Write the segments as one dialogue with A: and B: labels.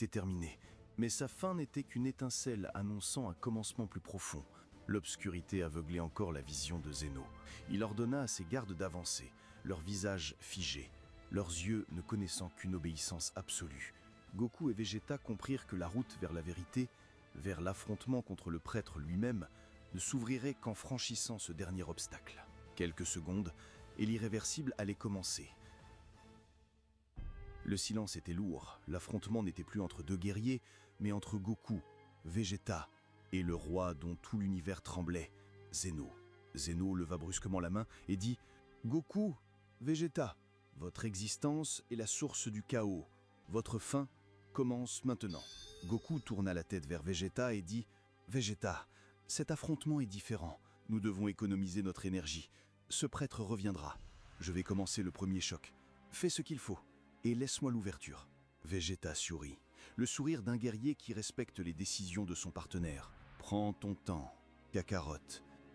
A: était terminé. Mais sa fin n'était qu'une étincelle annonçant un commencement plus profond. L'obscurité aveuglait encore la vision de Zeno. Il ordonna à ses gardes d'avancer, leurs visages figés, leurs yeux ne connaissant qu'une obéissance absolue. Goku et Vegeta comprirent que la route vers la vérité, vers l'affrontement contre le prêtre lui-même, ne s'ouvrirait qu'en franchissant ce dernier obstacle. Quelques secondes, et l'irréversible allait commencer. Le silence était lourd, l'affrontement n'était plus entre deux guerriers, mais entre Goku, Vegeta et le roi dont tout l'univers tremblait, Zeno. Zeno leva brusquement la main et dit « Goku, Vegeta, votre existence est la source du chaos. Votre fin commence maintenant. » Goku tourna la tête vers Vegeta et dit « Vegeta, cet affrontement est différent. Nous devons économiser notre énergie. Ce prêtre reviendra. Je vais commencer le premier choc. Fais ce qu'il faut et laisse-moi l'ouverture. » Vegeta sourit, le sourire d'un guerrier qui respecte les décisions de son partenaire. « Prends ton temps, Kakarot,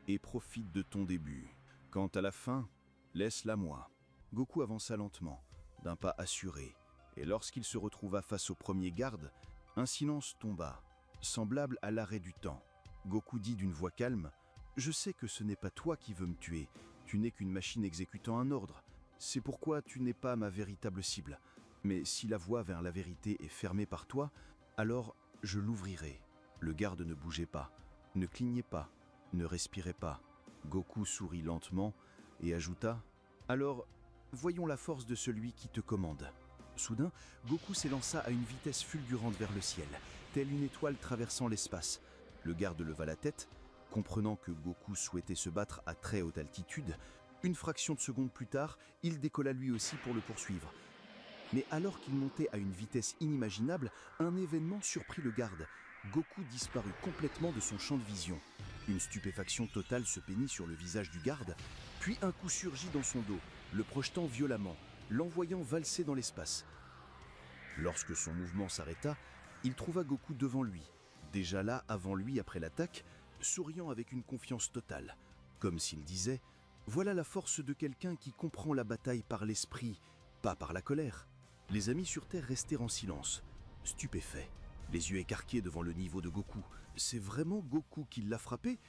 A: et profite de ton début. Quant à la fin, laisse-la moi. » Goku avança lentement, d'un pas assuré, et lorsqu'il se retrouva face au premier garde, un silence tomba, semblable à l'arrêt du temps. Goku dit d'une voix calme « Je sais que ce n'est pas toi qui veux me tuer, tu n'es qu'une machine exécutant un ordre. C'est pourquoi tu n'es pas ma véritable cible. Mais si la voie vers la vérité est fermée par toi, alors je l'ouvrirai. » Le garde ne bougeait pas, ne clignait pas, ne respirait pas. Goku sourit lentement et ajouta « Alors, voyons la force de celui qui te commande. » Soudain, Goku s'élança à une vitesse fulgurante vers le ciel, telle une étoile traversant l'espace. Le garde leva la tête, comprenant que Goku souhaitait se battre à très haute altitude. Une fraction de seconde plus tard, il décolla lui aussi pour le poursuivre. Mais alors qu'il montait à une vitesse inimaginable, un événement surprit le garde. Goku disparut complètement de son champ de vision. Une stupéfaction totale se peignit sur le visage du garde, puis un coup surgit dans son dos, le projetant violemment, l'envoyant valser dans l'espace. Lorsque son mouvement s'arrêta, il trouva Goku devant lui, déjà là avant lui après l'attaque, souriant avec une confiance totale, comme s'il disait « Voilà la force de quelqu'un qui comprend la bataille par l'esprit, pas par la colère. » Les amis sur Terre restèrent en silence, stupéfaits, les yeux écarquillés devant le niveau de Goku. C'est vraiment Goku qui l'a frappé?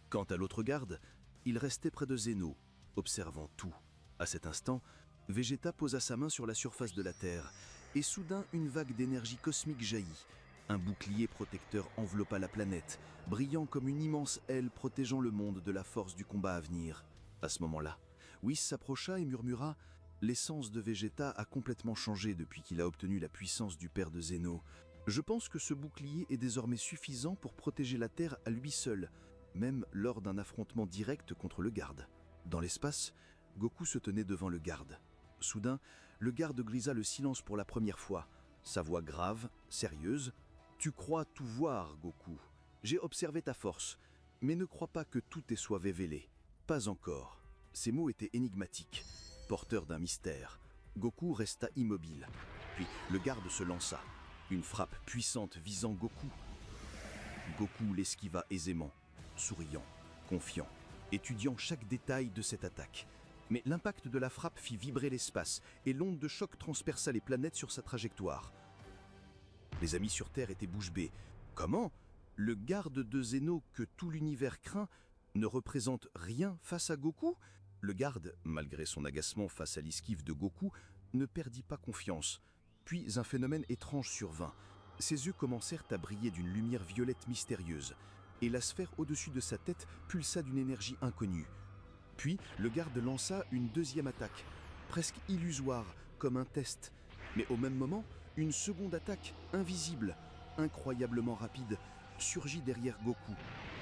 A: Quant à l'autre garde, il restait près de Zeno, observant tout. À cet instant, Vegeta posa sa main sur la surface de la Terre, et soudain une vague d'énergie cosmique jaillit. Un bouclier protecteur enveloppa la planète, brillant comme une immense aile protégeant le monde de la force du combat à venir. À ce moment-là, Whis s'approcha et murmura « L'essence de Vegeta a complètement changé depuis qu'il a obtenu la puissance du père de Zeno. Je pense que ce bouclier est désormais suffisant pour protéger la Terre à lui seul, même lors d'un affrontement direct contre le garde. » Dans l'espace, Goku se tenait devant le garde. Soudain, le garde grisa le silence pour la première fois. Sa voix grave, sérieuse. « Tu crois tout voir, Goku. J'ai observé ta force, mais ne crois pas que tout t'ait soit révélé. Pas encore. » Ces mots étaient énigmatiques, porteurs d'un mystère. Goku resta immobile. Puis le garde se lança. Une frappe puissante visant Goku. Goku l'esquiva aisément, souriant, confiant, étudiant chaque détail de cette attaque. Mais l'impact de la frappe fit vibrer l'espace et l'onde de choc transperça les planètes sur sa trajectoire. Les amis sur Terre étaient bouche bée. Comment? Le garde de Zeno que tout l'univers craint ne représente rien face à Goku? Le garde, malgré son agacement face à l'esquive de Goku, ne perdit pas confiance. Puis un phénomène étrange survint. Ses yeux commencèrent à briller d'une lumière violette mystérieuse, et la sphère au-dessus de sa tête pulsa d'une énergie inconnue. Puis le garde lança une deuxième attaque, presque illusoire, comme un test. Mais au même moment, une seconde attaque, invisible, incroyablement rapide, surgit derrière Goku.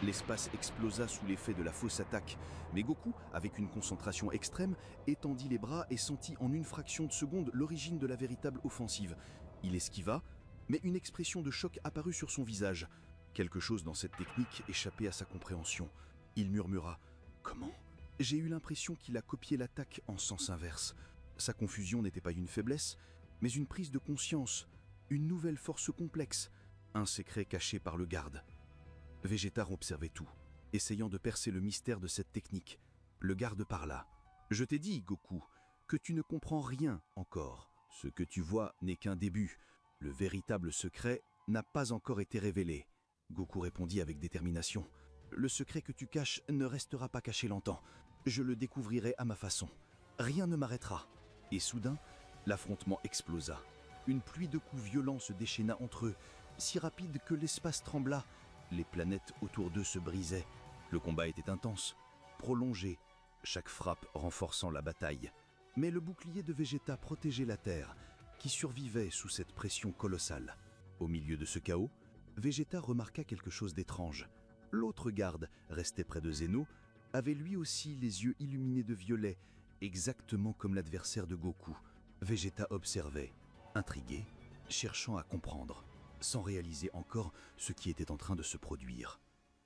A: L'espace explosa sous l'effet de la fausse attaque, mais Goku, avec une concentration extrême, étendit les bras et sentit en une fraction de seconde l'origine de la véritable offensive. Il esquiva, mais une expression de choc apparut sur son visage. Quelque chose dans cette technique échappait à sa compréhension. Il murmura « Comment ?» J'ai eu l'impression qu'il a copié l'attaque en sens inverse. Sa confusion n'était pas une faiblesse, mais une prise de conscience, une nouvelle force complexe, un secret caché par le garde. Vegeta observait tout, essayant de percer le mystère de cette technique. Le garde parla. « Je t'ai dit, Goku, que tu ne comprends rien encore. Ce que tu vois n'est qu'un début. Le véritable secret n'a pas encore été révélé. Goku répondit avec détermination. Le secret que tu caches ne restera pas caché longtemps. Je le découvrirai à ma façon. Rien ne m'arrêtera. Et soudain, l'affrontement explosa. Une pluie de coups violents se déchaîna entre eux, si rapide que l'espace trembla. Les planètes autour d'eux se brisaient. Le combat était intense, prolongé, chaque frappe renforçant la bataille. Mais le bouclier de Vegeta protégeait la Terre, qui survivait sous cette pression colossale. Au milieu de ce chaos, Vegeta remarqua quelque chose d'étrange. L'autre garde, resté près de Zeno, avait lui aussi les yeux illuminés de violet, exactement comme l'adversaire de Goku. Vegeta observait, intrigué, cherchant à comprendre, sans réaliser encore ce qui était en train de se produire.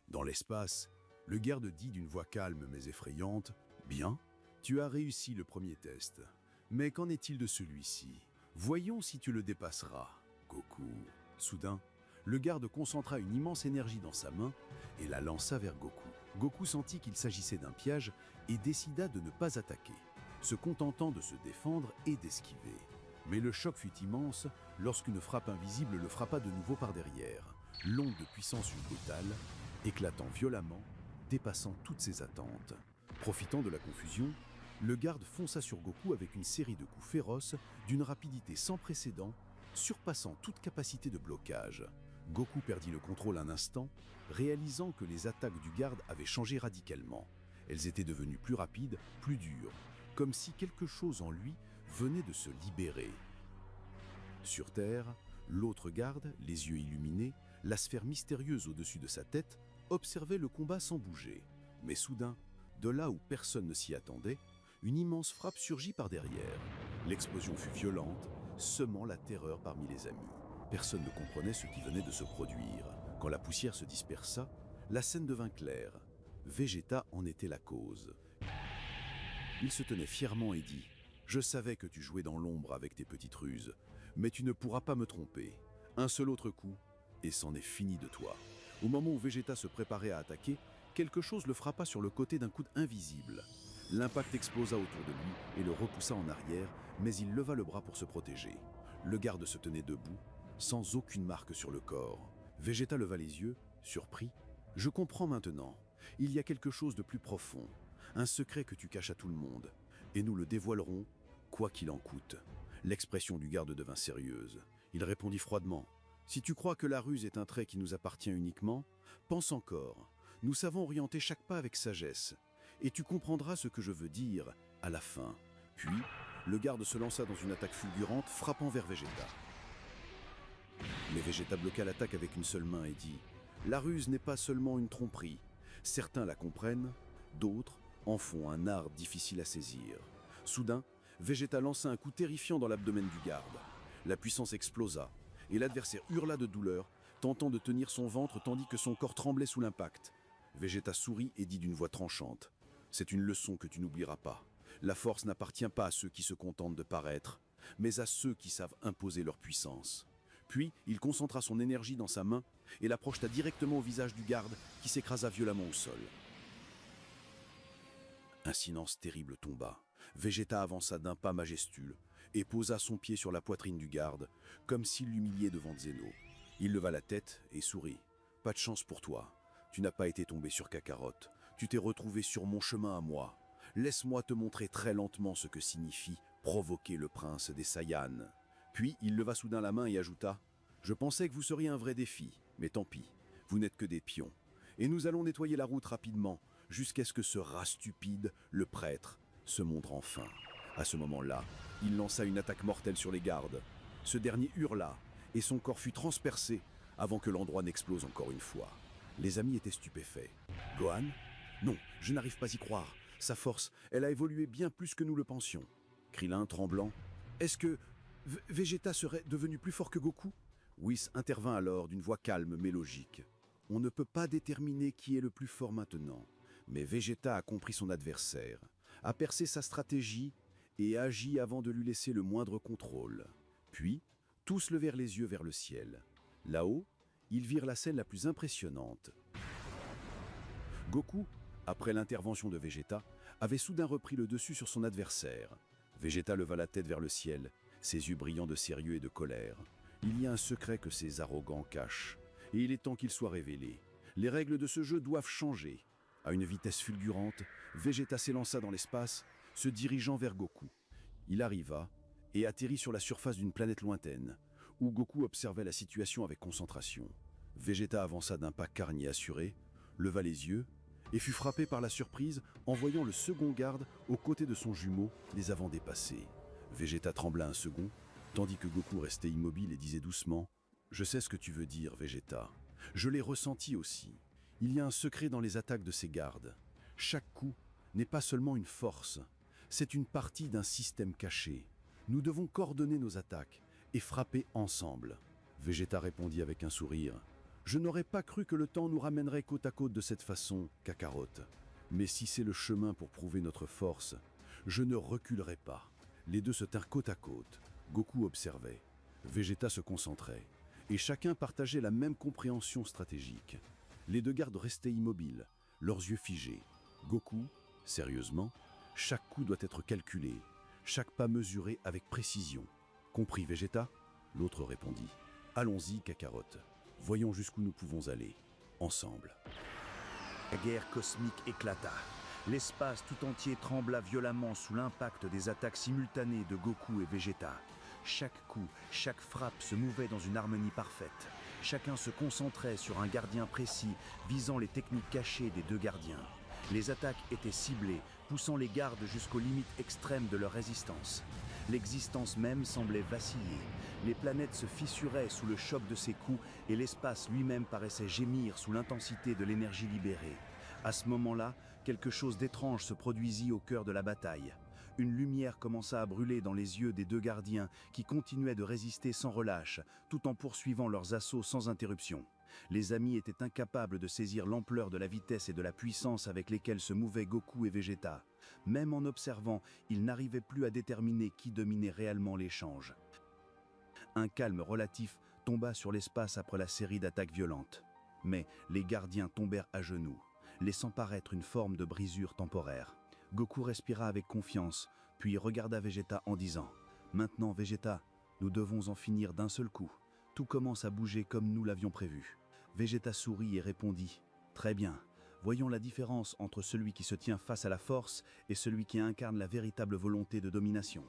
B: Dans l'espace, le garde dit d'une voix calme mais effrayante « Bien, tu as réussi le premier test. Mais qu'en est-il de celui-ci? Voyons si tu le dépasseras, Goku. » Soudain, le garde concentra une immense énergie dans sa main et la lança vers Goku. Goku sentit qu'il s'agissait d'un piège et décida de ne pas attaquer, se contentant de se défendre et d'esquiver. Mais le choc fut immense lorsqu'une frappe invisible le frappa de nouveau par derrière. L'onde de puissance fut brutale, éclatant violemment, dépassant toutes ses attentes. Profitant de la confusion, le garde fonça sur Goku avec une série de coups féroces d'une rapidité sans précédent, surpassant toute capacité de blocage. Goku perdit le contrôle un instant, réalisant que les attaques du garde avaient changé radicalement. Elles étaient devenues plus rapides, plus dures, comme si quelque chose en lui venait de se libérer. Sur Terre, l'autre garde, les yeux illuminés, la sphère mystérieuse au-dessus de sa tête, observait le combat sans bouger. Mais soudain, de là où personne ne s'y attendait, une immense frappe surgit par derrière. L'explosion fut violente, semant la terreur parmi les amis. Personne ne comprenait ce qui venait de se produire. Quand la poussière se dispersa, la scène devint claire. Vegeta en était la cause. Il se tenait fièrement et dit « Je savais que tu jouais dans l'ombre avec tes petites ruses, mais tu ne pourras pas me tromper. Un seul autre coup, et c'en est fini de toi. » Au moment où Vegeta se préparait à attaquer, quelque chose le frappa sur le côté d'un coude invisible. L'impact explosa autour de lui et le repoussa en arrière, mais il leva le bras pour se protéger. Le garde se tenait debout, sans aucune marque sur le corps. Vegeta leva les yeux, surpris. « Je comprends maintenant. Il y a quelque chose de plus profond, un secret que tu caches à tout le monde, et nous le dévoilerons, quoi qu'il en coûte. » L'expression du garde devint sérieuse. Il répondit froidement. « Si tu crois que la ruse est un trait qui nous appartient uniquement, pense encore. Nous savons orienter chaque pas avec sagesse, et tu comprendras ce que je veux dire à la fin. » Puis, le garde se lança dans une attaque fulgurante, frappant vers Vegeta. Mais Vegeta bloqua l'attaque avec une seule main et dit « La ruse n'est pas seulement une tromperie. Certains la comprennent, d'autres en font un art difficile à saisir. » Soudain, Vegeta lança un coup terrifiant dans l'abdomen du garde. La puissance explosa, et l'adversaire hurla de douleur, tentant de tenir son ventre tandis que son corps tremblait sous l'impact. Vegeta sourit et dit d'une voix tranchante « C'est une leçon que tu n'oublieras pas. La force n'appartient pas à ceux qui se contentent de paraître, mais à ceux qui savent imposer leur puissance. » Puis, il concentra son énergie dans sa main et la projeta directement au visage du garde qui s'écrasa violemment au sol. Un silence terrible tomba. Vegeta avança d'un pas majestueux et posa son pied sur la poitrine du garde, comme s'il l'humiliait devant Zeno. Il leva la tête et sourit. « Pas de chance pour toi. Tu n'as pas été tombé sur Kakarot. Tu t'es retrouvé sur mon chemin à moi. Laisse-moi te montrer très lentement ce que signifie provoquer le prince des Saiyans. » Puis il leva soudain la main et ajouta « Je pensais que vous seriez un vrai défi, mais tant pis, vous n'êtes que des pions. Et nous allons nettoyer la route rapidement, jusqu'à ce que ce rat stupide, le prêtre, se montre enfin. » À ce moment-là, il lança une attaque mortelle sur les gardes. Ce dernier hurla, et son corps fut transpercé avant que l'endroit n'explose encore une fois. Les amis étaient stupéfaits. « Gohan ? Non, je n'arrive pas à y croire. Sa force, elle a évolué bien plus que nous le pensions. » Krillin, tremblant. « Est-ce que Vegeta serait devenu plus fort que Goku ?» Whis intervint alors d'une voix calme mais logique. « On ne peut pas déterminer qui est le plus fort maintenant, mais Vegeta a compris son adversaire, a percé sa stratégie et agi avant de lui laisser le moindre contrôle. » Puis, tous levèrent les yeux vers le ciel. Là-haut, ils virent la scène la plus impressionnante. Goku, après l'intervention de Vegeta, avait soudain repris le dessus sur son adversaire. Vegeta leva la tête vers le ciel, ses yeux brillants de sérieux et de colère. Il y a un secret que ces arrogants cachent, et il est temps qu'il soit révélé. Les règles de ce jeu doivent changer. À une vitesse fulgurante, Vegeta s'élança dans l'espace, se dirigeant vers Goku. Il arriva et atterrit sur la surface d'une planète lointaine, où Goku observait la situation avec concentration. Vegeta avança d'un pas calme et assuré, leva les yeux et fut frappé par la surprise en voyant le second garde aux côtés de son jumeau les avant dépassés. Vegeta trembla un second, tandis que Goku restait immobile et disait doucement « Je sais ce que tu veux dire, Vegeta. Je l'ai ressenti aussi. Il y a un secret dans les attaques de ces gardes. Chaque coup n'est pas seulement une force, c'est une partie d'un système caché. Nous devons coordonner nos attaques et frapper ensemble. » Vegeta répondit avec un sourire. « Je n'aurais pas cru que le temps nous ramènerait côte à côte de cette façon, Kakarot. Mais si c'est le chemin pour prouver notre force, je ne reculerai pas. » Les deux se tinrent côte à côte. Goku observait. Vegeta se concentrait. Et chacun partageait la même compréhension stratégique. Les deux gardes restaient immobiles, leurs yeux figés. Goku, sérieusement, chaque coup doit être calculé, chaque pas mesuré avec précision. Compris, Vegeta ? L'autre répondit. Allons-y, Kakarot. Voyons jusqu'où nous pouvons aller, ensemble.
A: La guerre cosmique éclata. L'espace tout entier trembla violemment sous l'impact des attaques simultanées de Goku et Vegeta. Chaque coup, chaque frappe se mouvait dans une harmonie parfaite. Chacun se concentrait sur un gardien précis, visant les techniques cachées des deux gardiens. Les attaques étaient ciblées, poussant les gardes jusqu'aux limites extrêmes de leur résistance. L'existence même semblait vaciller. Les planètes se fissuraient sous le choc de ces coups et l'espace lui-même paraissait gémir sous l'intensité de l'énergie libérée. À ce moment-là, quelque chose d'étrange se produisit au cœur de la bataille. Une lumière commença à brûler dans les yeux des deux gardiens qui continuaient de résister sans relâche, tout en poursuivant leurs assauts sans interruption. Les amis étaient incapables de saisir l'ampleur de la vitesse et de la puissance avec lesquelles se mouvaient Goku et Vegeta. Même en observant, ils n'arrivaient plus à déterminer qui dominait réellement l'échange. Un calme relatif tomba sur l'espace après la série d'attaques violentes. Mais les gardiens tombèrent à genoux, laissant paraître une forme de brisure temporaire. Goku respira avec confiance, puis regarda Vegeta en disant « Maintenant, Vegeta, nous devons en finir d'un seul coup. Tout commence à bouger comme nous l'avions prévu. » Vegeta sourit et répondit « Très bien, voyons la différence entre celui qui se tient face à la force et celui qui incarne la véritable volonté de domination. »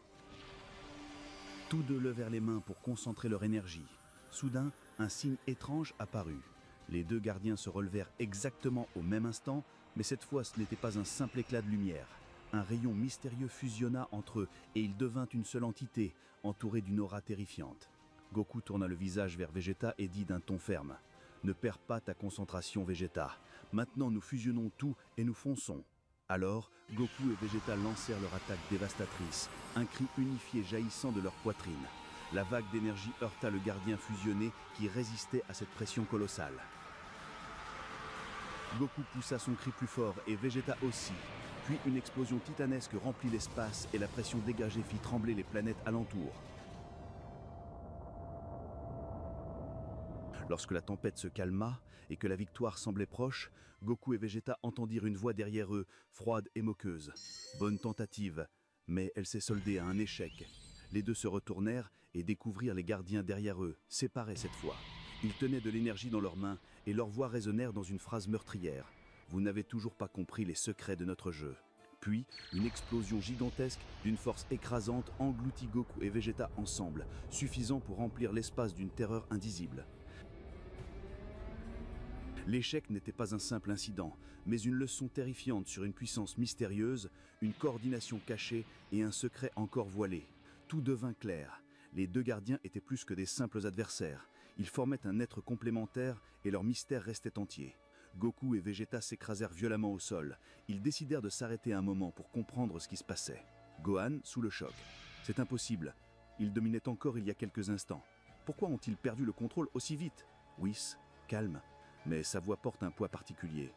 A: Tous deux levèrent les mains pour concentrer leur énergie. Soudain, un signe étrange apparut. Les deux gardiens se relevèrent exactement au même instant, mais cette fois ce n'était pas un simple éclat de lumière. Un rayon mystérieux fusionna entre eux et il devint une seule entité, entourée d'une aura terrifiante. Goku tourna le visage vers Vegeta et dit d'un ton ferme « Ne perds pas ta concentration, Vegeta. Maintenant nous fusionnons tout et nous fonçons. » Alors, Goku et Vegeta lancèrent leur attaque dévastatrice, un cri unifié jaillissant de leur poitrine. La vague d'énergie heurta le gardien fusionné qui résistait à cette pression colossale. Goku poussa son cri plus fort et Vegeta aussi. Puis une explosion titanesque remplit l'espace et la pression dégagée fit trembler les planètes alentour. Lorsque la tempête se calma et que la victoire semblait proche, Goku et Vegeta entendirent une voix derrière eux, froide et moqueuse. Bonne tentative, mais elle s'est soldée à un échec. Les deux se retournèrent et découvrirent les gardiens derrière eux, séparés cette fois. Ils tenaient de l'énergie dans leurs mains et leurs voix résonnèrent dans une phrase meurtrière. « Vous n'avez toujours pas compris les secrets de notre jeu. » Puis, une explosion gigantesque d'une force écrasante engloutit Goku et Vegeta ensemble, suffisant pour remplir l'espace d'une terreur indisible. L'échec n'était pas un simple incident, mais une leçon terrifiante sur une puissance mystérieuse, une coordination cachée et un secret encore voilé. Tout devint clair. Les deux gardiens étaient plus que des simples adversaires. Ils formaient un être complémentaire et leur mystère restait entier. Goku et Vegeta s'écrasèrent violemment au sol. Ils décidèrent de s'arrêter un moment pour comprendre ce qui se passait. Gohan, sous le choc. C'est impossible. Ils dominaient encore il y a quelques instants. Pourquoi ont-ils perdu le contrôle aussi vite? Whis, calme, mais sa voix porte un poids particulier.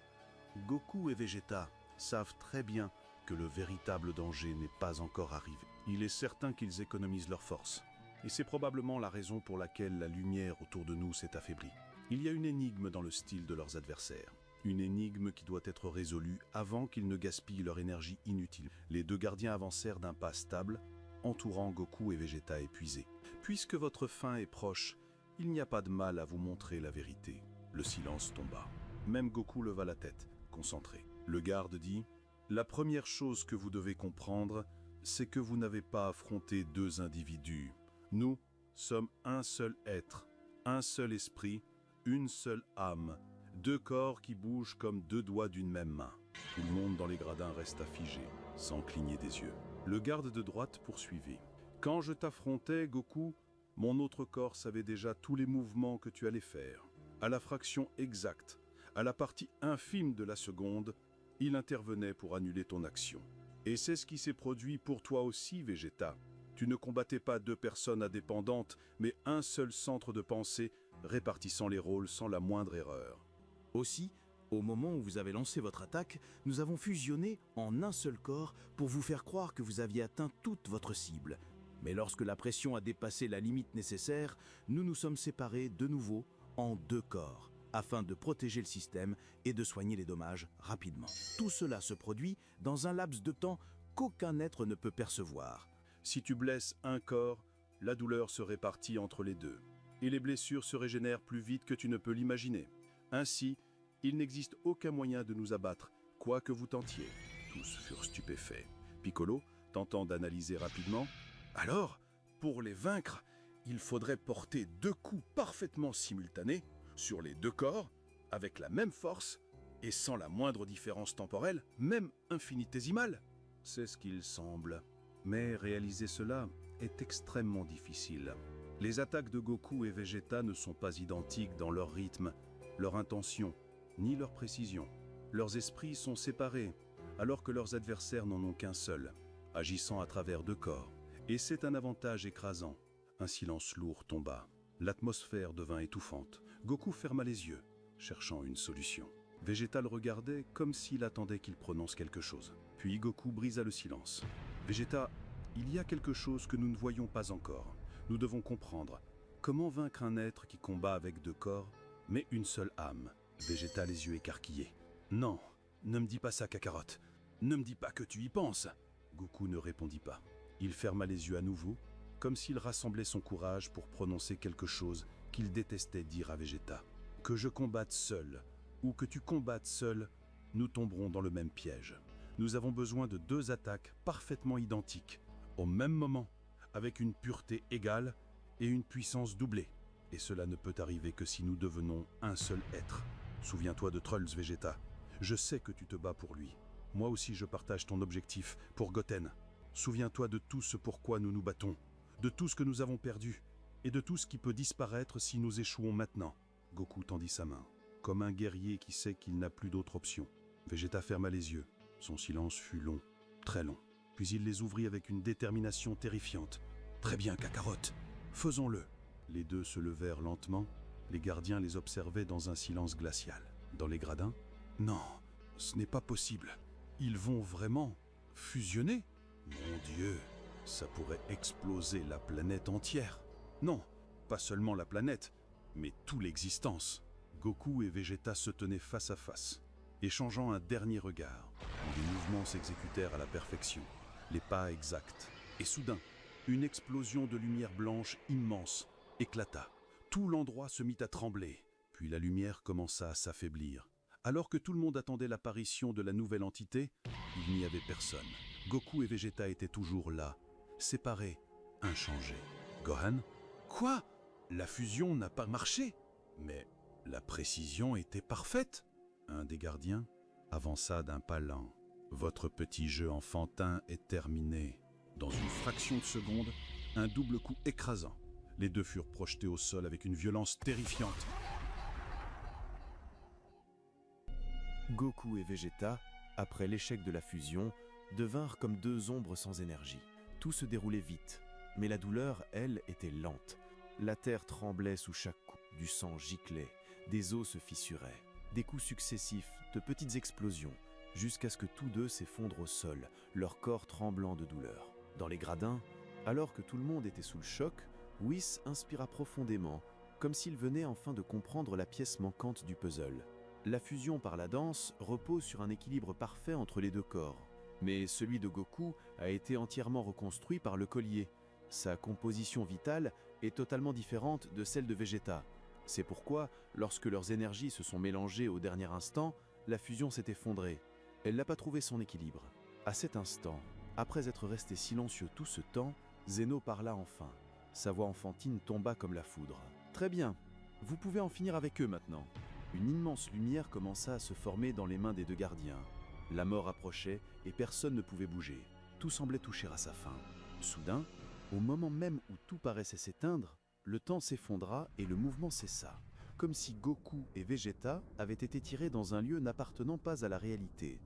B: Goku et Vegeta savent très bien que le véritable danger n'est pas encore arrivé. Il est certain qu'ils économisent leurs forces. Et c'est probablement la raison pour laquelle la lumière autour de nous s'est affaiblie. Il y a une énigme dans le style de leurs adversaires. Une énigme qui doit être résolue avant qu'ils ne gaspillent leur énergie inutile. Les deux gardiens avancèrent d'un pas stable, entourant Goku et Vegeta épuisés. Puisque votre fin est proche, Il n'y a pas de mal à vous montrer la vérité. Le silence tomba. Même Goku leva la tête, concentré. Le garde dit « La première chose que vous devez comprendre, c'est que vous n'avez pas affronté deux individus. Nous sommes un seul être, un seul esprit, une seule âme, deux corps qui bougent comme deux doigts d'une même main. » Tout le monde dans les gradins resta figé, sans cligner des yeux. Le garde de droite poursuivit. « Quand je t'affrontais, Goku, mon autre corps savait déjà tous les mouvements que tu allais faire. À la fraction exacte, à la partie infime de la seconde, il intervenait pour annuler ton action. Et c'est ce qui s'est produit pour toi aussi, Vegeta. Tu ne combattais pas deux personnes indépendantes, mais un seul centre de pensée, répartissant les rôles sans la moindre erreur.
A: Aussi, au moment où vous avez lancé votre attaque, nous avons fusionné en un seul corps pour vous faire croire que vous aviez atteint toute votre cible. Mais lorsque la pression a dépassé la limite nécessaire, nous nous sommes séparés de nouveau en deux corps, afin de protéger le système et de soigner les dommages rapidement. Tout cela se produit dans un laps de temps qu'aucun être ne peut percevoir.
B: Si tu blesses un corps, la douleur se répartit entre les deux, et les blessures se régénèrent plus vite que tu ne peux l'imaginer. Ainsi, il n'existe aucun moyen de nous abattre, quoi que vous tentiez. Tous furent stupéfaits. Piccolo, tentant d'analyser rapidement, « Alors, pour les vaincre, il faudrait porter deux coups parfaitement simultanés sur les deux corps, avec la même force et sans la moindre différence temporelle, même infinitésimale. » C'est ce qu'il semble. Mais réaliser cela est extrêmement difficile. Les attaques de Goku et Vegeta ne sont pas identiques dans leur rythme, leur intention, ni leur précision. Leurs esprits sont séparés, alors que leurs adversaires n'en ont qu'un seul, agissant à travers deux corps. Et c'est un avantage écrasant. Un silence lourd tomba. L'atmosphère devint étouffante. Goku ferma les yeux, cherchant une solution. Vegeta le regardait comme s'il attendait qu'il prononce quelque chose. Puis Goku brisa le silence. « Vegeta, il y a quelque chose que nous ne voyons pas encore. Nous devons comprendre. Comment vaincre un être qui combat avec deux corps, mais une seule âme ?» Vegeta les yeux écarquillés. « Non, ne me dis pas ça, Kakarot. Ne me dis pas que tu y penses. » Goku ne répondit pas. Il ferma les yeux à nouveau, comme s'il rassemblait son courage pour prononcer quelque chose qu'il détestait dire à Vegeta. « Que je combatte seul, ou que tu combattes seul, nous tomberons dans le même piège. Nous avons besoin de deux attaques parfaitement identiques, au même moment, avec une pureté égale et une puissance doublée. Et cela ne peut arriver que si nous devenons un seul être. Souviens-toi de Trunks, Vegeta. Je sais que tu te bats pour lui. Moi aussi je partage ton objectif pour Goten. Souviens-toi de tout ce pourquoi nous nous battons, de tout ce que nous avons perdu, et de tout ce qui peut disparaître si nous échouons maintenant. » Goku tendit sa main, comme un guerrier qui sait qu'il n'a plus d'autre option. Vegeta ferma les yeux. Son silence fut long, très long. Puis il les ouvrit avec une détermination terrifiante. « Très bien, Kakarot, faisons-le !» Les deux se levèrent lentement. Les gardiens les observaient dans un silence glacial. Dans les gradins, « Non, ce n'est pas possible. Ils vont vraiment fusionner ? Mon Dieu, ça pourrait exploser la planète entière. Non, pas seulement la planète, mais toute l'existence. » Goku et Vegeta se tenaient face à face, échangeant un dernier regard. Les mouvements s'exécutèrent à la perfection, les pas exacts. Et soudain, une explosion de lumière blanche immense éclata. Tout l'endroit se mit à trembler, puis la lumière commença à s'affaiblir. Alors que tout le monde attendait l'apparition de la nouvelle entité, il n'y avait personne. Goku et Vegeta étaient toujours là, séparés, inchangés. Gohan ? Quoi ? La fusion n'a pas marché ? Mais la précision était parfaite. Un des gardiens avança d'un pas lent. Votre petit jeu enfantin est terminé. Dans une fraction de seconde, un double coup écrasant. Les deux furent projetés au sol avec une violence terrifiante.
A: Goku et Vegeta, après l'échec de la fusion, devinrent comme deux ombres sans énergie. Tout se déroulait vite, mais la douleur, elle, était lente. La terre tremblait sous chaque coup, du sang giclait, des os se fissuraient. Des coups successifs, de petites explosions, jusqu'à ce que tous deux s'effondrent au sol, leur corps tremblant de douleur. Dans les gradins, alors que tout le monde était sous le choc, Whis inspira profondément, comme s'il venait enfin de comprendre la pièce manquante du puzzle. La fusion par la danse repose sur un équilibre parfait entre les deux corps. Mais celui de Goku a été entièrement reconstruit par le collier. Sa composition vitale
C: est totalement différente de celle de Vegeta. C'est pourquoi, lorsque leurs énergies se sont mélangées au dernier instant, la fusion s'est effondrée. Elle n'a pas trouvé son équilibre. À cet instant, après être resté silencieux tout ce temps, Zeno parla enfin. Sa voix enfantine tomba comme la foudre. « Très bien, vous pouvez en finir avec eux maintenant. » Une immense lumière commença à se former dans les mains des deux gardiens. La mort approchait et personne ne pouvait bouger. Tout semblait toucher à sa fin. Soudain, au moment même où tout paraissait s'éteindre, le temps s'effondra et le mouvement cessa, comme si Goku et Vegeta avaient été tirés dans un lieu n'appartenant pas à la réalité.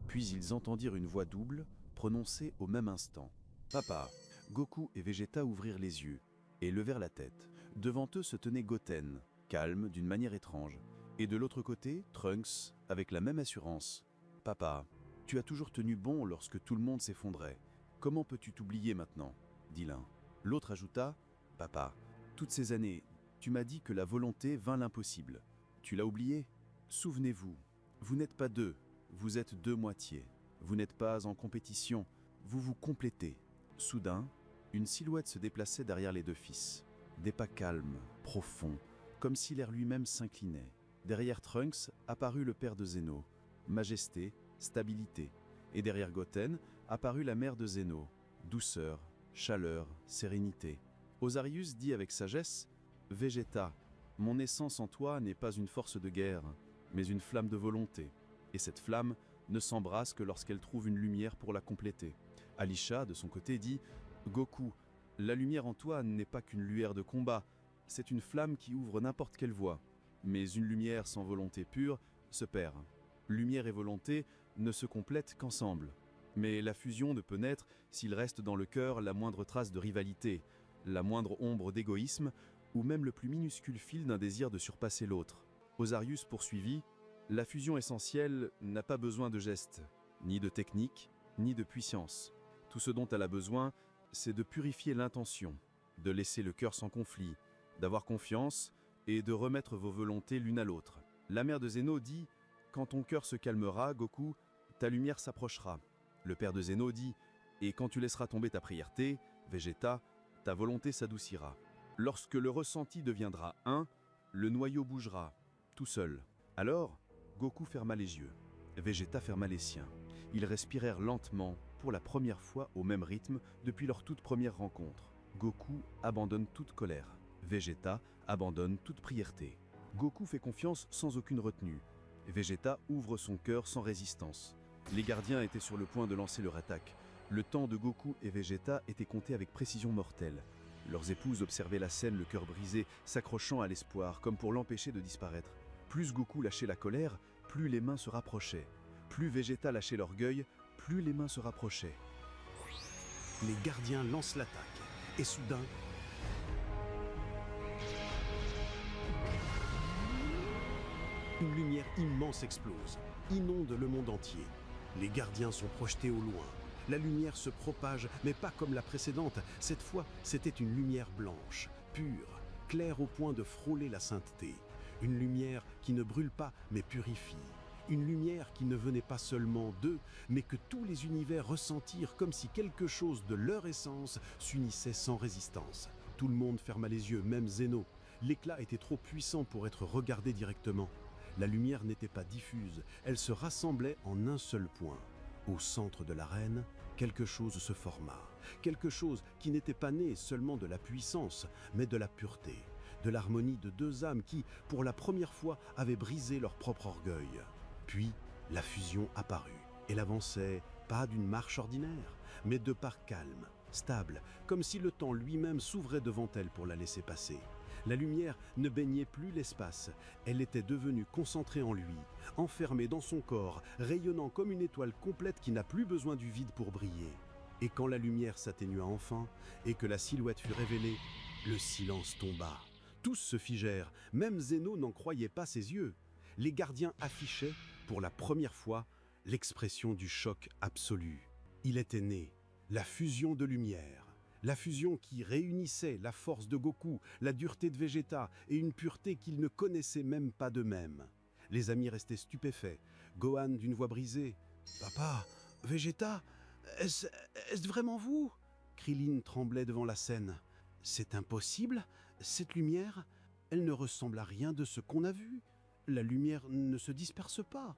C: Puis ils entendirent une voix double, prononcée au même instant. « Papa !» Goku et Vegeta ouvrirent les yeux et levèrent la tête. Devant eux se tenait Goten, calme d'une manière étrange, et de l'autre côté, Trunks, avec la même assurance. « Papa, tu as toujours tenu bon lorsque tout le monde s'effondrait. Comment peux-tu t'oublier maintenant ?» dit l'un. L'autre ajouta « Papa, toutes ces années, tu m'as dit que la volonté vint l'impossible. Tu l'as oublié ? Souvenez-vous, vous n'êtes pas deux, vous êtes deux moitiés. Vous n'êtes pas en compétition, vous vous complétez. » Soudain, une silhouette se déplaçait derrière les deux fils. Des pas calmes, profonds, comme si l'air lui-même s'inclinait. Derrière Trunks apparut le père de Zeno, majesté, stabilité. Et derrière Goten apparut la mère de Zeno, douceur, chaleur, sérénité. Osarius dit avec sagesse « Vegeta, mon essence en toi n'est pas une force de guerre, mais une flamme de volonté. Et cette flamme ne s'embrasse que lorsqu'elle trouve une lumière pour la compléter. » Alisha, de son côté, dit « Goku, la lumière en toi n'est pas qu'une lueur de combat, c'est une flamme qui ouvre n'importe quelle voie. Mais une lumière sans volonté pure se perd. Lumière et volonté ne se complètent qu'ensemble. Mais la fusion ne peut naître s'il reste dans le cœur la moindre trace de rivalité, la moindre ombre d'égoïsme, ou même le plus minuscule fil d'un désir de surpasser l'autre. » Osarius poursuivit « La fusion essentielle n'a pas besoin de gestes, ni de technique, ni de puissance. Tout ce dont elle a besoin, c'est de purifier l'intention, de laisser le cœur sans conflit, d'avoir confiance et de remettre vos volontés l'une à l'autre. » La mère de Zeno dit « Quand ton cœur se calmera, Goku, ta lumière s'approchera. » Le père de Zeno dit « Et quand tu laisseras tomber ta prièreté, Vegeta, ta volonté s'adoucira. Lorsque le ressenti deviendra un, le noyau bougera, tout seul. » Alors, Goku ferma les yeux. Vegeta ferma les siens. Ils respirèrent lentement, pour la première fois au même rythme depuis leur toute première rencontre. Goku abandonne toute colère. Vegeta abandonne toute prièreté. Goku fait confiance sans aucune retenue. Vegeta ouvre son cœur sans résistance. Les gardiens étaient sur le point de lancer leur attaque. Le temps de Goku et Vegeta était compté avec précision mortelle. Leurs épouses observaient la scène, le cœur brisé, s'accrochant à l'espoir, comme pour l'empêcher de disparaître. Plus Goku lâchait la colère, plus les mains se rapprochaient. Plus Vegeta lâchait l'orgueil, plus les mains se rapprochaient.
B: Les gardiens lancent l'attaque, et soudain, une lumière immense explose, inonde le monde entier. Les gardiens sont projetés au loin. La lumière se propage, mais pas comme la précédente. Cette fois, c'était une lumière blanche, pure, claire au point de frôler la sainteté. Une lumière qui ne brûle pas, mais purifie. Une lumière qui ne venait pas seulement d'eux, mais que tous les univers ressentirent comme si quelque chose de leur essence s'unissait sans résistance. Tout le monde ferma les yeux, même Zeno. L'éclat était trop puissant pour être regardé directement. La lumière n'était pas diffuse, elle se rassemblait en un seul point. Au centre de l'arène, quelque chose se forma. Quelque chose qui n'était pas né seulement de la puissance, mais de la pureté, de l'harmonie de deux âmes qui, pour la première fois, avaient brisé leur propre orgueil. Puis, la fusion apparut. Elle avançait, pas d'une marche ordinaire, mais de pas calmes, stables, comme si le temps lui-même s'ouvrait devant elle pour la laisser passer. La lumière ne baignait plus l'espace, elle était devenue concentrée en lui, enfermée dans son corps, rayonnant comme une étoile complète qui n'a plus besoin du vide pour briller. Et quand la lumière s'atténua enfin, et que la silhouette fut révélée, le silence tomba. Tous se figèrent, même Zeno n'en croyait pas ses yeux. Les gardiens affichaient, pour la première fois, l'expression du choc absolu. Il était né, la fusion de lumière. La fusion qui réunissait la force de Goku, la dureté de Vegeta et une pureté qu'ils ne connaissaient même pas d'eux-mêmes. Les amis restaient stupéfaits. Gohan d'une voix brisée. « Papa, Vegeta, est-ce vraiment vous ?» Krillin tremblait devant la scène. C'est impossible. Cette lumière, elle ne ressemble à rien de ce qu'on a vu. La lumière ne se disperse pas.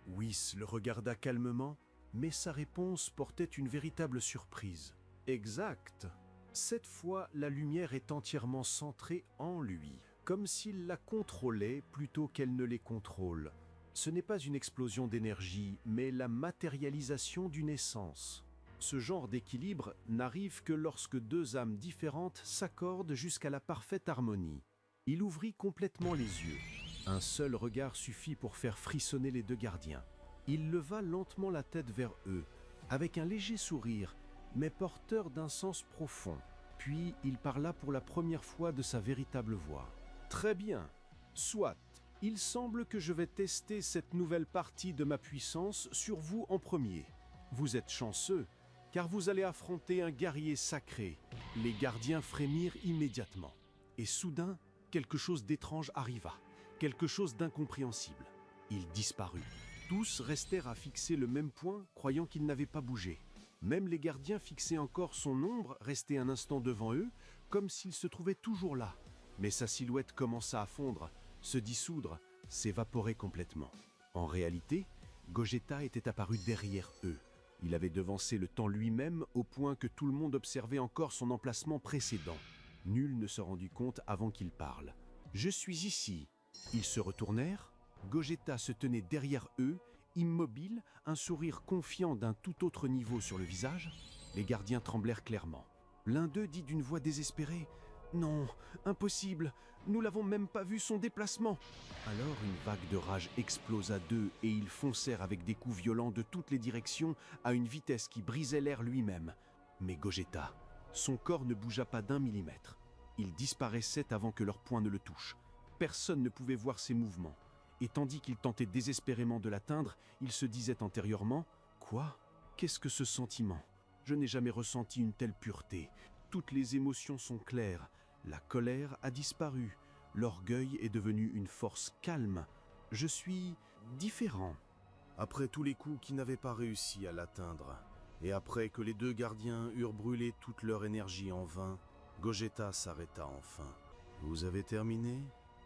D: Whis le regarda calmement, mais sa réponse portait une véritable surprise. Exact. Cette fois, la lumière est entièrement centrée en lui, comme s'il la contrôlait plutôt qu'elle ne les contrôle. Ce n'est pas une explosion d'énergie, mais la matérialisation d'une essence. Ce genre d'équilibre n'arrive que lorsque deux âmes différentes s'accordent jusqu'à la parfaite harmonie. Il ouvrit complètement les yeux. Un seul regard suffit pour faire frissonner les deux gardiens. Il leva lentement la tête vers eux, avec un léger sourire, mais porteur d'un sens profond. Puis il parla pour la première fois de sa véritable voix. « Très bien, soit. Il semble que je vais tester cette nouvelle partie de ma puissance sur vous en premier. Vous êtes chanceux, car vous allez affronter un guerrier sacré. » Les gardiens frémirent immédiatement. Et soudain, quelque chose d'étrange arriva, quelque chose d'incompréhensible. Il disparut. Tous restèrent à fixer le même point, croyant qu'il n'avait pas bougé. Même les gardiens fixaient encore son ombre, restés un instant devant eux, comme s'il se trouvait toujours là. Mais sa silhouette commença à fondre, se dissoudre, s'évaporer complètement. En réalité, Gogeta était apparu derrière eux. Il avait devancé le temps lui-même au point que tout le monde observait encore son emplacement précédent. Nul ne se rendit compte avant qu'il parle. « Je suis ici !» Ils se retournèrent. Gogeta se tenait derrière eux, immobile, un sourire confiant d'un tout autre niveau sur le visage. Les gardiens tremblèrent clairement. L'un d'eux dit d'une voix désespérée « Non, impossible, nous l'avons même pas vu son déplacement !» Alors une vague de rage explosa d'eux et ils foncèrent avec des coups violents de toutes les directions à une vitesse qui brisait l'air lui-même. Mais Gogeta, son corps ne bougea pas d'un millimètre. Il disparaissait avant que leur poing ne le touche. Personne ne pouvait voir ses mouvements. Et tandis qu'il tentait désespérément de l'atteindre, il se disait intérieurement « Quoi ? Qu'est-ce que ce sentiment ? Je n'ai jamais ressenti une telle pureté. Toutes les émotions sont claires. La colère a disparu. L'orgueil est devenu une force calme. Je suis différent. »
A: Après tous les coups qui n'avaient pas réussi à l'atteindre, et après que les deux gardiens eurent brûlé toute leur énergie en vain, Gogeta s'arrêta enfin. « Vous avez terminé ?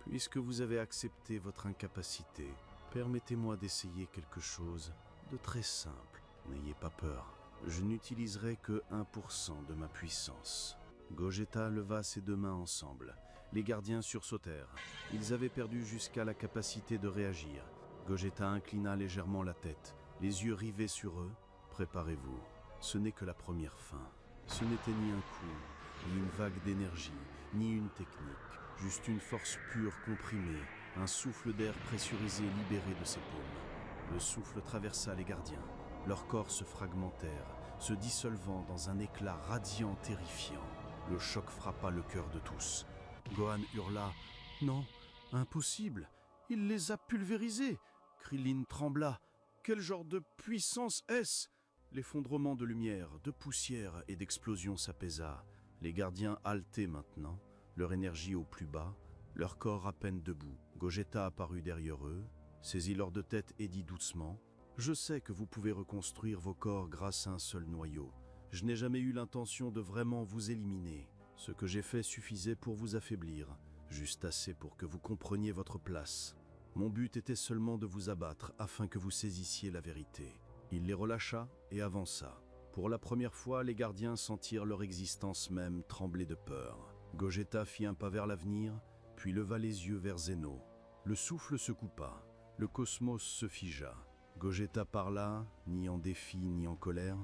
A: Puisque vous avez accepté votre incapacité, permettez-moi d'essayer quelque chose de très simple. N'ayez pas peur. Je n'utiliserai que 1% de ma puissance. » Gogeta leva ses deux mains ensemble. Les gardiens sursautèrent. Ils avaient perdu jusqu'à la capacité de réagir. Gogeta inclina légèrement la tête, les yeux rivés sur eux. « Préparez-vous. Ce n'est que la première fin. Ce n'était ni un coup, ni une vague d'énergie, ni une technique. Juste une force pure comprimée, un souffle d'air pressurisé libéré de ses paumes. Le souffle traversa les gardiens. Leurs corps se fragmentèrent, se dissolvant dans un éclat radiant terrifiant. Le choc frappa le cœur de tous. Gohan hurla « Non, impossible, il les a pulvérisés !» Krillin trembla. « Quel genre de puissance est-ce ?» L'effondrement de lumière, de poussière et d'explosion s'apaisa. Les gardiens haletaient maintenant, leur énergie au plus bas, leur corps à peine debout. Gogeta apparut derrière eux, saisit leurs deux têtes et dit doucement « Je sais que vous pouvez reconstruire vos corps grâce à un seul noyau. Je n'ai jamais eu l'intention de vraiment vous éliminer. Ce que j'ai fait suffisait pour vous affaiblir, juste assez pour que vous compreniez votre place. Mon but était seulement de vous abattre afin que vous saisissiez la vérité. » Il les relâcha et avança. Pour la première fois, les gardiens sentirent leur existence même trembler de peur. Gogeta fit un pas vers l'avenir, puis leva les yeux vers Zeno. Le souffle se coupa, le cosmos se figea. Gogeta parla, ni en défi ni en colère,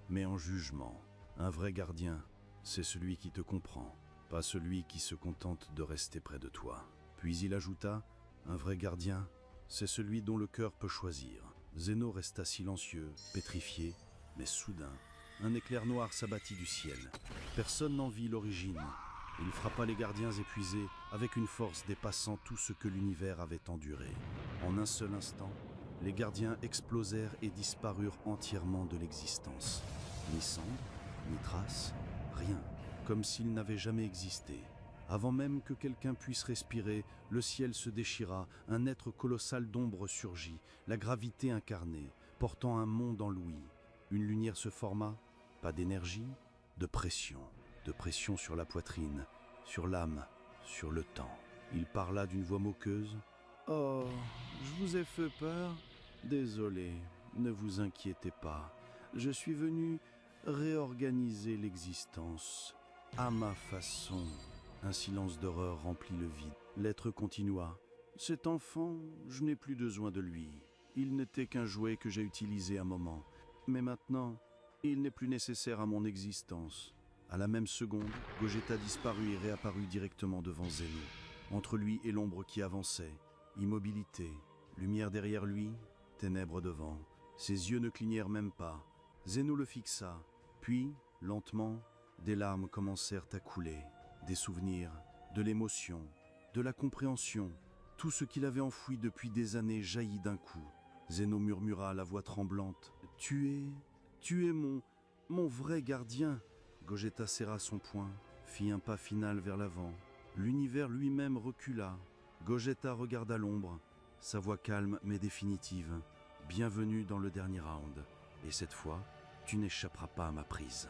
A: mais en jugement. Un vrai gardien, c'est celui qui te comprend, pas celui qui se contente de rester près de toi. Puis il ajouta, un vrai gardien, c'est celui dont le cœur peut choisir. Zeno resta silencieux, pétrifié, mais soudain, un éclair noir s'abattit du ciel. Personne n'en vit l'origine. Il frappa les gardiens épuisés avec une force dépassant tout ce que l'univers avait enduré. En un seul instant, les gardiens explosèrent et disparurent entièrement de l'existence. Ni cendre, ni trace, rien, comme s'ils n'avaient jamais existé. Avant même que quelqu'un puisse respirer, le ciel se déchira, un être colossal d'ombre surgit, la gravité incarnée, portant un monde en l'ouïe. Une lumière se forma, pas d'énergie, de pression.
B: de pression sur la poitrine, sur l'âme, sur le temps. Il parla d'une voix moqueuse. « Oh, je vous ai fait peur? Désolé, ne vous inquiétez pas. Je suis venu réorganiser l'existence à ma façon. » Un silence d'horreur remplit le vide. L'être continua. « Cet enfant, je n'ai plus besoin de lui. Il n'était qu'un jouet que j'ai utilisé un moment. Mais maintenant, il n'est plus nécessaire à mon existence. » À la même seconde, Gogeta disparut et réapparut directement devant Zeno. Entre lui et l'ombre qui avançait, immobilité, lumière derrière lui, ténèbres devant. Ses yeux ne clignèrent même pas. Zeno le fixa, puis, lentement, des larmes commencèrent à couler. Des souvenirs, de l'émotion, de la compréhension. Tout ce qu'il avait enfoui depuis des années jaillit d'un coup. Zeno murmura à la voix tremblante. « Tu es mon vrai gardien !» Gogeta serra son poing, fit un pas final vers l'avant. L'univers lui-même recula. Gogeta regarda l'ombre, sa voix calme mais définitive. « Bienvenue dans le dernier round. Et cette fois, tu n'échapperas pas à ma prise. »